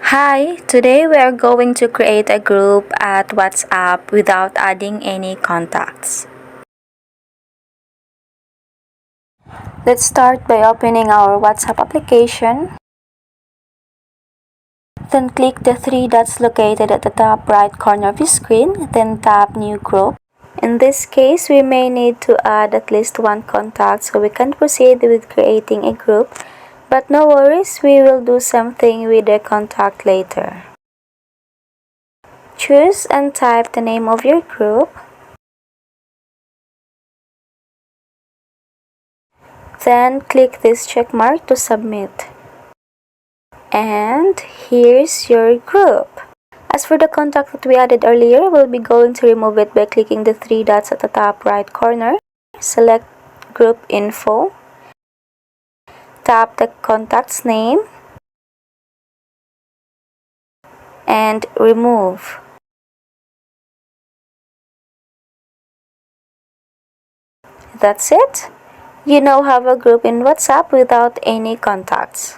Hi, today we are going to create a group at WhatsApp without adding any contacts. Let's start by opening our WhatsApp application. Then click the three dots located at the top right corner of your screen, then tap New Group. In this case, we may need to add at least one contact so we can proceed with creating a group. But no worries, we will do something with the contact later. Choose and type the name of your group. Then click this check mark to submit. And here's your group. As for the contact that we added earlier, we'll be going to remove it by clicking the three dots at the top right corner. Select Group Info. Tap the contact's name. And remove. That's it. You now have a group in WhatsApp without any contacts.